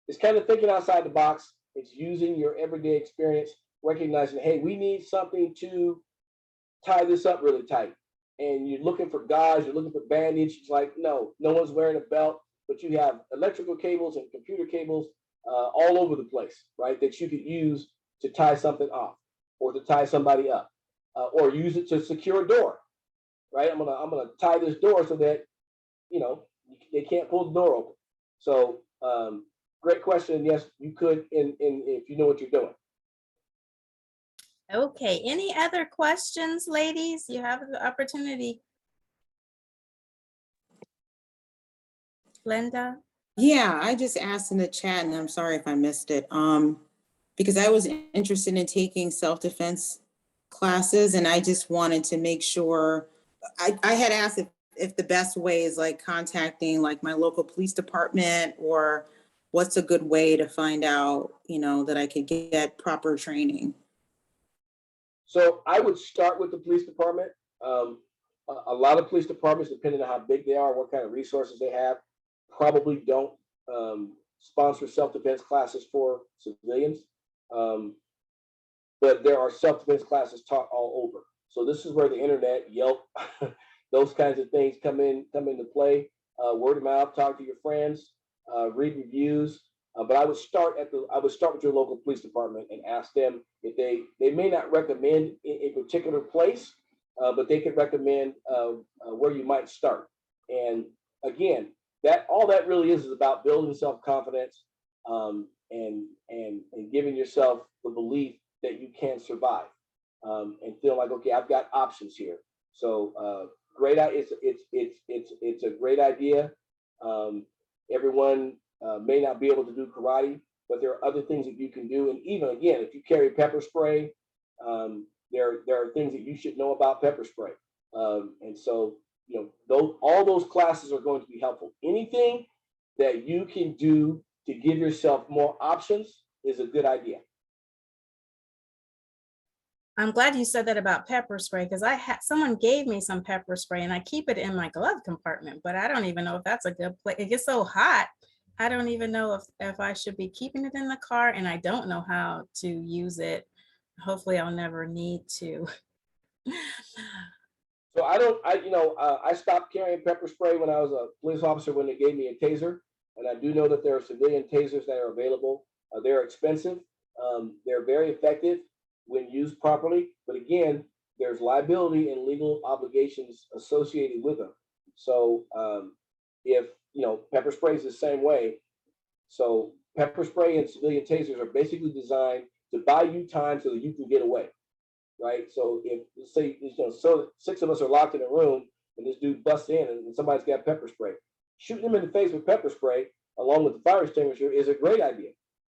it's kind of thinking outside the box. It's using your everyday experience, recognizing, hey, we need something to tie this up really tight. And you're looking for gauze, you're looking for bandage. It's like, no one's wearing a belt, but you have electrical cables and computer cables all over the place, right? That you could use to tie something off, or to tie somebody up, or use it to secure a door, right? I'm gonna tie this door so that they can't pull the door open. So great question. Yes, you could, if you know what you're doing. Okay, any other questions, ladies? You have the opportunity. Linda? Yeah, I just asked in the chat, and I'm sorry if I missed it, because I was interested in taking self-defense classes, and I just wanted to make sure, I had asked if the best way is like contacting like my local police department, or what's a good way to find out, that I could get proper training. So I would start with the police department. A lot of police departments, depending on how big they are, what kind of resources they have, probably don't sponsor self-defense classes for civilians. But there are self-defense classes taught all over. So this is where the internet, Yelp, those kinds of things come into play. Word of mouth, talk to your friends, read reviews. But I would start with your local police department and ask them if they may not recommend a particular place, but they could recommend where you might start. And again, all that really is about building self-confidence and giving yourself the belief that you can survive and feel like, okay, I've got options here. So great, it's a great idea. Everyone may not be able to do karate, but there are other things that you can do. And even again, if you carry pepper spray, there are things that you should know about pepper spray. And so, all those classes are going to be helpful. Anything that you can do to give yourself more options is a good idea. I'm glad you said that about pepper spray, because someone gave me some pepper spray and I keep it in my glove compartment, but I don't even know if that's a good place. It gets so hot. I don't even know if I should be keeping it in the car, and I don't know how to use it. Hopefully I'll never need to. So I stopped carrying pepper spray when I was a police officer, when they gave me a taser. And I do know that there are civilian tasers that are available. They're expensive. They're very effective when used properly. But again, there's liability and legal obligations associated with them. So if pepper spray is the same way. So pepper spray and civilian tasers are basically designed to buy you time so that you can get away. Right. So if, say, so 6 of us are locked in a room and this dude busts in and somebody's got pepper spray, shooting him in the face with pepper spray along with the fire extinguisher is a great idea.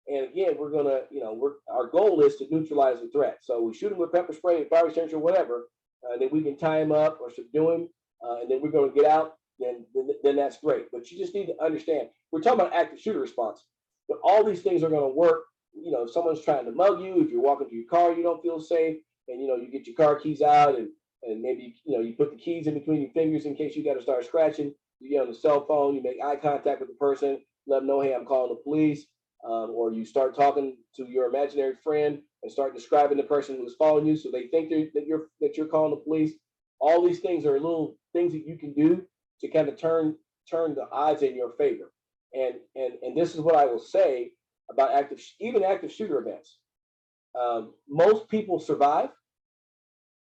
And again, we're gonna, our goal is to neutralize the threat. So we shoot him with pepper spray, fire extinguisher, whatever, and then we can tie him up or subdue him, and then we're gonna get out. Then that's great. But you just need to understand, we're talking about active shooter response, but all these things are gonna work. If someone's trying to mug you, if you're walking to your car, you don't feel safe. And you get your car keys out, and maybe you put the keys in between your fingers in case you got to start scratching. You get on the cell phone, you make eye contact with the person, let them know, hey, I'm calling the police, or you start talking to your imaginary friend and start describing the person who is following you, so they think that you're calling the police. All these things are little things that you can do to kind of turn the odds in your favor. And this is what I will say about active shooter events. Most people survive.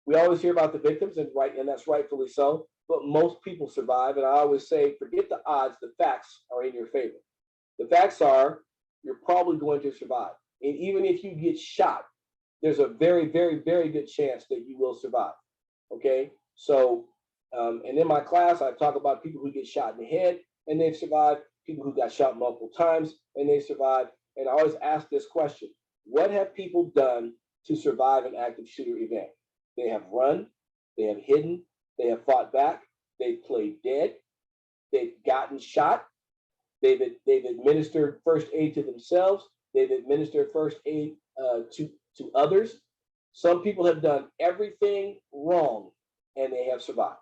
We always hear about the victims, and that's rightfully so. but most people survive. And I always say, forget the odds, the facts are in your favor. The facts are you're probably going to survive. And even if you get shot, there's a very, very, very good chance that you will survive. Okay. So, and in my class, I talk about people who get shot in the head and they've survived, people who got shot multiple times and they survived. And I always ask this question: what have people done to survive an active shooter event? They have run, they have hidden, they have fought back, they've played dead, they've gotten shot, they've administered first aid to themselves, they've administered first aid to others. Some people have done everything wrong and they have survived.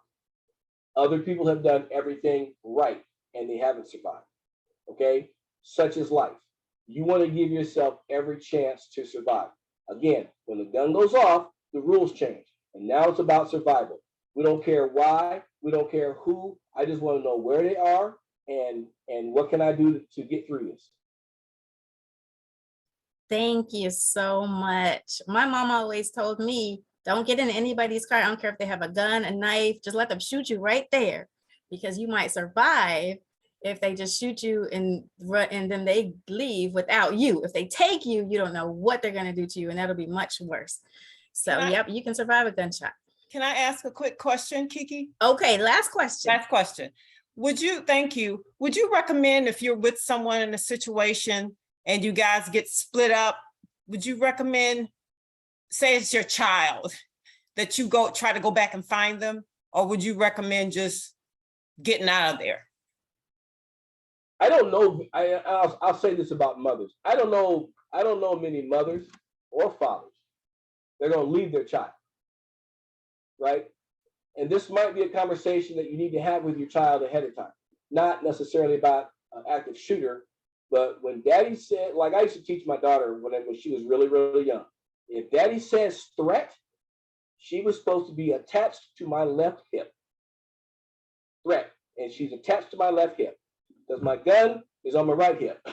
Other people have done everything right and they haven't survived. Okay, such is life. You want to give yourself every chance to survive. Again, when the gun goes off, the rules change. And now it's about survival. We don't care why, we don't care who. I just want to know where they are and what can I do to get through this. Thank you so much. My mom always told me, don't get in anybody's car. I don't care if they have a gun, a knife, just let them shoot you right there because you might survive if they just shoot you and then they leave without you. If they take you, you don't know what they're going to do to you, and that'll be much worse. So, yep, you can survive a gunshot. Can I ask a quick question, Kiki? Okay, last question. Last question. Thank you. Would you recommend, if you're with someone in a situation and you guys get split up, would you recommend, say it's your child, that you try to go back and find them? Or would you recommend just getting out of there? I don't know. I'll say this about mothers. I don't know many mothers or fathers. They're going to leave their child, right? And this might be a conversation that you need to have with your child ahead of time. Not necessarily about an active shooter, but when daddy said, like I used to teach my daughter when she was really, really young, if daddy says threat, she was supposed to be attached to my left hip. Threat. And she's attached to my left hip because my gun is on my right hip.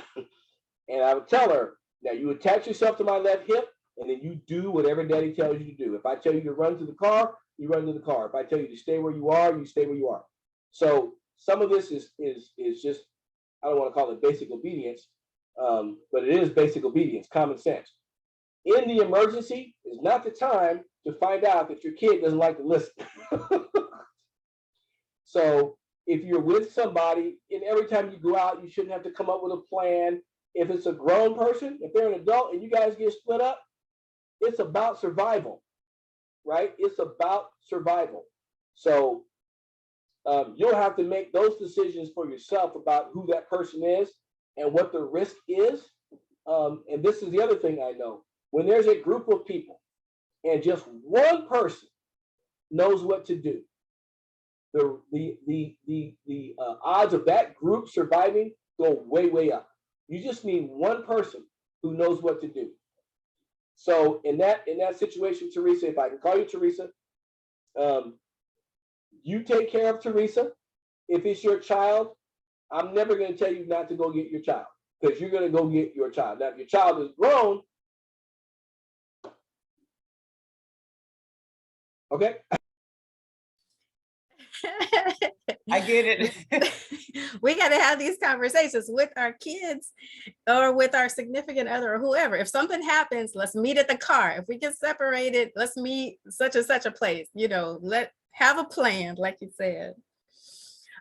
And I would tell her, now you attach yourself to my left hip and then you do whatever daddy tells you to do. If I tell you to run to the car, you run to the car. If I tell you to stay where you are, you stay where you are. So some of this is just, I don't want to call it basic obedience, but it is basic obedience, common sense. In the emergency is not the time to find out that your kid doesn't like to listen. So if you're with somebody and every time you go out, you shouldn't have to come up with a plan. If it's a grown person, if they're an adult and you guys get split up, it's about survival, right? It's about survival. So you'll have to make those decisions for yourself about who that person is and what the risk is. And this is the other thing I know. When there's a group of people and just one person knows what to do, the odds of that group surviving go way, way up. You just need one person who knows what to do. So in that situation, Teresa, if I can call you Teresa, you take care of Teresa. If it's your child, I'm never going to tell you not to go get your child because you're going to go get your child. Now, if your child is grown, okay. I get it. We got to have these conversations with our kids or with our significant other or whoever. If something happens, let's meet at the car. If we get separated, let's meet such and such a place. Have a plan, like you said.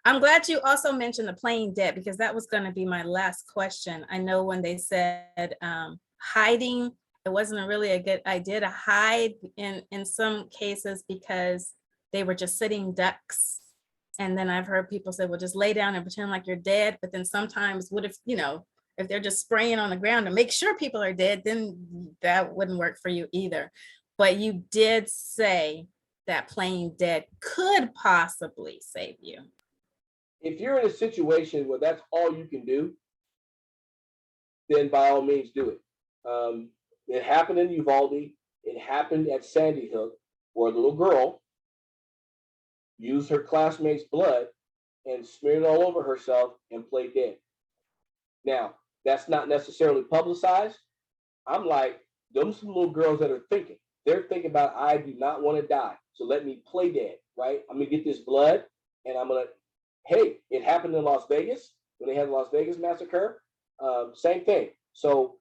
I'm glad you also mentioned the playing dead because that was going to be my last question. I know when they said hiding, it wasn't really a good idea to hide in some cases because they were just sitting ducks. And then I've heard people say, well, just lay down and pretend like you're dead. But then sometimes what if, if they're just spraying on the ground to make sure people are dead, then that wouldn't work for you either. But you did say that playing dead could possibly save you. If you're in a situation where that's all you can do, then by all means do it. It happened in Uvalde. It happened at Sandy Hook, where a little girl used her classmates' blood and smeared it all over herself and played dead. Now, that's not necessarily publicized. I'm like, those some little girls that are thinking. They're thinking about, I do not want to die, so let me play dead, right? I'm going to get this blood, And I'm gonna, hey, it happened in Las Vegas when they had the Las Vegas massacre. Same thing. So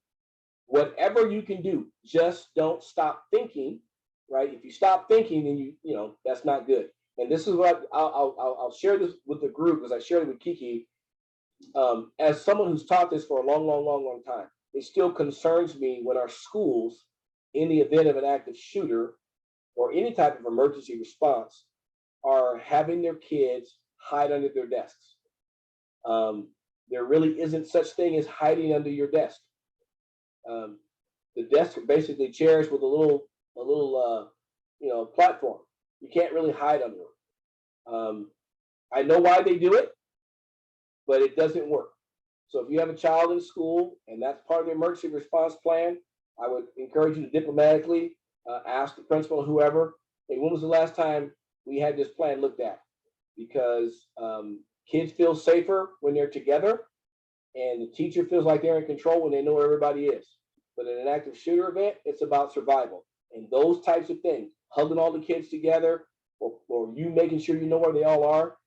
whatever you can do, just don't stop thinking, right? If you stop thinking, then you know, that's not good. And this is what I'll share this with the group, as I shared it with Kiki. As someone who's taught this for a long time, it still concerns me when our schools, in the event of an active shooter or any type of emergency response, are having their kids hide under their desks. There really isn't such thing as hiding under your desk. The desks are basically chairs with a little you know, platform. You can't really hide under them. I know why they do it, but it doesn't work. So if you have a child in school and that's part of the emergency response plan, I would encourage you to diplomatically ask the principal or whoever, hey, when was the last time we had this plan looked at? Because kids feel safer when they're together, and the teacher feels like they're in control when they know where everybody is. But in an active shooter event, it's about survival. And those types of things, hugging all the kids together, or you making sure you know where they all are,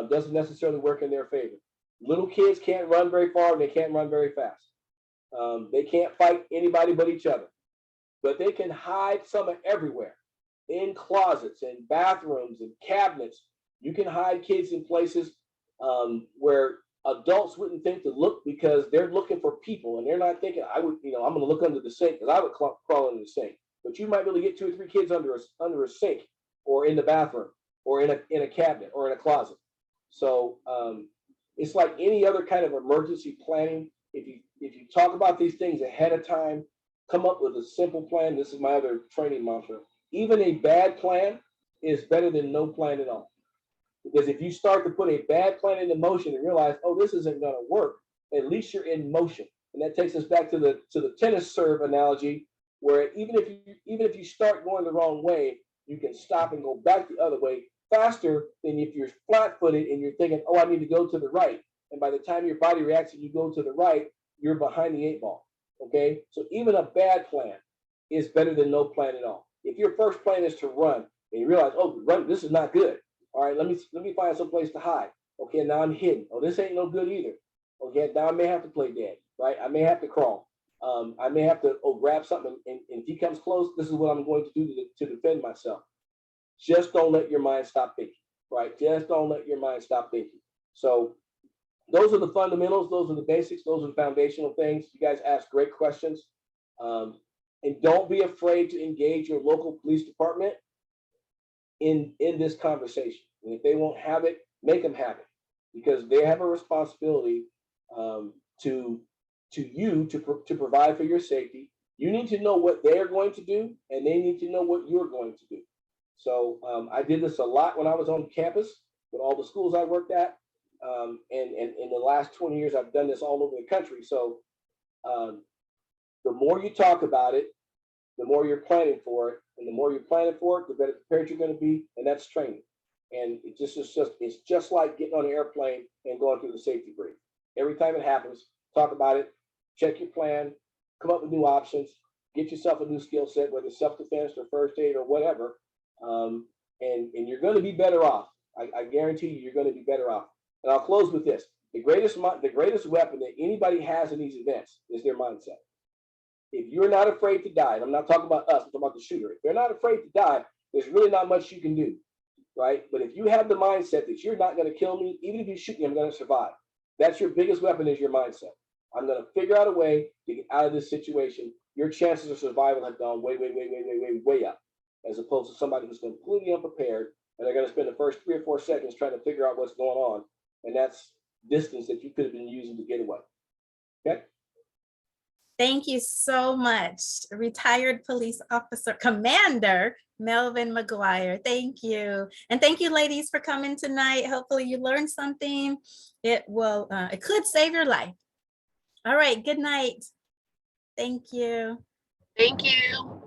doesn't necessarily work in their favor. Little kids can't run very far, and they can't run very fast. They can't fight anybody but each other. But they can hide some everywhere, in closets, in bathrooms, in cabinets. You can hide kids in places where adults wouldn't think to look, because they're looking for people, and they're not thinking, I would, you know, I'm going to look under the sink, because I would crawl under the sink. But you might really get 2 or 3 kids under a sink, or in the bathroom, or in a cabinet, or in a closet. So it's like any other kind of emergency planning. If you talk about these things ahead of time, come up with a simple plan. This is my other training mantra. Even a bad plan is better than no plan at all. Because if you start to put a bad plan into motion and realize, oh, this isn't going to work, at least you're in motion. And that takes us back to the tennis serve analogy, where even if you start going the wrong way, you can stop and go back the other way faster than if you're flat-footed and you're thinking, oh, I need to go to the right. And by the time your body reacts and you go to the right, you're behind the 8 ball. Okay, so even a bad plan is better than no plan at all. If your first plan is to run and you realize, oh, run, this is not good. All right, let me find some place to hide. Okay, now I'm hidden. Oh, this ain't no good either. Okay, now I may have to play dead, right? I may have to crawl. I may have to grab something, and if he comes close, this is what I'm going to do to defend myself. Just don't let your mind stop thinking, right? Just don't let your mind stop thinking. So those are the fundamentals. Those are the basics. Those are the foundational things. You guys ask great questions. And don't be afraid to engage your local police department in this conversation. And if they won't have it, make them have it, because they have a responsibility to provide for your safety. You need to know what they're going to do, and they need to know what you're going to do. So I did this a lot when I was on campus with all the schools I worked at. And in the last 20 years, I've done this all over the country. So the more you talk about it, the more you're planning for it. And the more you're planning for it, the better prepared you're going to be. And that's training. And it's just like getting on an airplane and going through the safety brief. Every time it happens, talk about it, check your plan, come up with new options, get yourself a new skill set, whether it's self-defense or first aid or whatever. And you're going to be better off. I guarantee you're going to be better off. And I'll close with this. The greatest weapon that anybody has in these events is their mindset. If you're not afraid to die, and I'm not talking about us, I'm talking about the shooter. If they're not afraid to die, there's really not much you can do, right? But if you have the mindset that you're not going to kill me, even if you shoot me, I'm going to survive. That's your biggest weapon, is your mindset. I'm going to figure out a way to get out of this situation. Your chances of survival have gone way up, as opposed to somebody who's completely unprepared, and they're going to spend the first 3 or 4 seconds trying to figure out what's going on. And that's distance that you could have been using to get away. Okay. Thank you so much, retired police officer, Commander Melvin McGuire. Thank you. And thank you, ladies, for coming tonight. Hopefully you learned something. It could save your life. All right, good night. Thank you. Thank you.